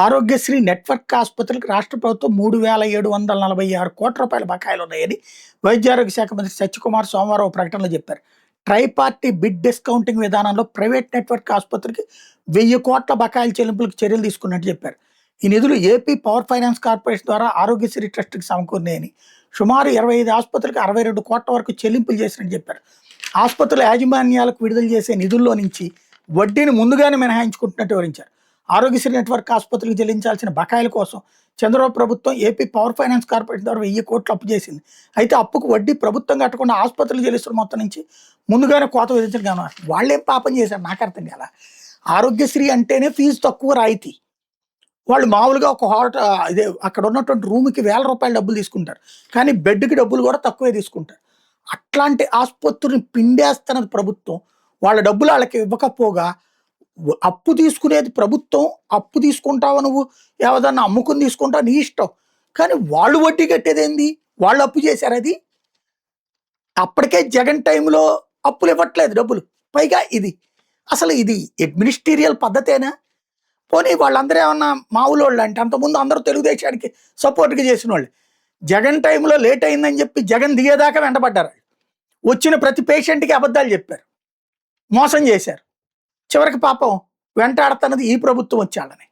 Aarogyasri network ఆసుపత్రులకు రాష్ట్ర ప్రభుత్వం 3,746 కోట్ల రూపాయల బకాయిలు ఉన్నాయని వైద్యారోగ్య శాఖ మంత్రి సత్యకుమార్ సోమవారం ఒక ప్రకటనలో చెప్పారు. ట్రైపార్టీ బిడ్ డిస్కౌంటింగ్ విధానంలో ప్రైవేట్ నెట్వర్క్ ఆసుపత్రికి 1000 కోట్ల బకాయిల చెల్లింపులకు చర్యలు తీసుకున్నట్టు చెప్పారు. ఈ నిధులు ఏపీ పవర్ ఫైనాన్స్ కార్పొరేషన్ ద్వారా ఆరోగ్యశ్రీ ట్రస్ట్కి సమకూరినాయని, సుమారు 25 ఆసుపత్రులకు 62 కోట్ల వరకు చెల్లింపులు చేసినట్టు చెప్పారు. ఆసుపత్రుల యాజమాన్యాలకు విడుదల చేసే నిధుల్లో నుంచి వడ్డీని ముందుగానే మినహాయించుకుంటున్నట్టు వివరించారు. ఆరోగ్యశ్రీ నెట్వర్క్ ఆసుపత్రికి చెల్లించాల్సిన బకాయిల కోసం చంద్రబాబు ప్రభుత్వం ఏపీ పవర్ ఫైనాన్స్ కార్పొరేషన్ ద్వారా 1000 కోట్లు అప్పు చేసింది. అయితే అప్పుకు వడ్డీ ప్రభుత్వం కట్టకుండా ఆసుపత్రులు చెల్లిస్తున్న మొత్తం నుంచి ముందుగానే కోత విధించడం కారణం. వాళ్ళేం పాపం చేశారు నాకు అర్థం కాల. ఆరోగ్యశ్రీ అంటేనే ఫీజు తక్కువ రాయితీ. వాళ్ళు మామూలుగా ఒక ఇదే అక్కడ ఉన్నటువంటి రూమ్కి ₹1000 డబ్బులు తీసుకుంటారు, కానీ బెడ్కి డబ్బులు కూడా తక్కువే తీసుకుంటారు. అట్లాంటి ఆసుపత్రిని పిండేస్తున్నది ప్రభుత్వం. వాళ్ళ డబ్బులు వాళ్ళకి ఇవ్వకపోగా అప్పు తీసుకునేది ప్రభుత్వం. అప్పు తీసుకుంటావా నువ్వు, ఏదన్నా అమ్ముకుని తీసుకుంటావు నీ ఇష్టం, కానీ వాళ్ళు వడ్డీ కట్టేది ఏంది? వాళ్ళు అప్పు చేశారు. అది అప్పటికే జగన్ టైంలో అప్పులు ఇవ్వట్లేదు డబ్బులు, పైగా ఇది అసలు ఇది అడ్మినిస్ట్రీరియల్ పద్ధతేనా? పోనీ వాళ్ళందరూ ఏమన్నా మామూలు వాళ్ళు అంటే అంతకుముందు అందరూ తెలుగుదేశానికి సపోర్ట్గా చేసిన వాళ్ళు. జగన్ టైంలో లేట్ అయిందని చెప్పి జగన్ దిగేదాకా వెంటబడ్డారు. వచ్చిన ప్రతి పేషెంట్కి అబద్ధాలు చెప్పారు, మోసం చేశారు. చివరికి పాపం వెంటాడుతున్నది ఈ ప్రభుత్వం వచ్చాళ్ళని.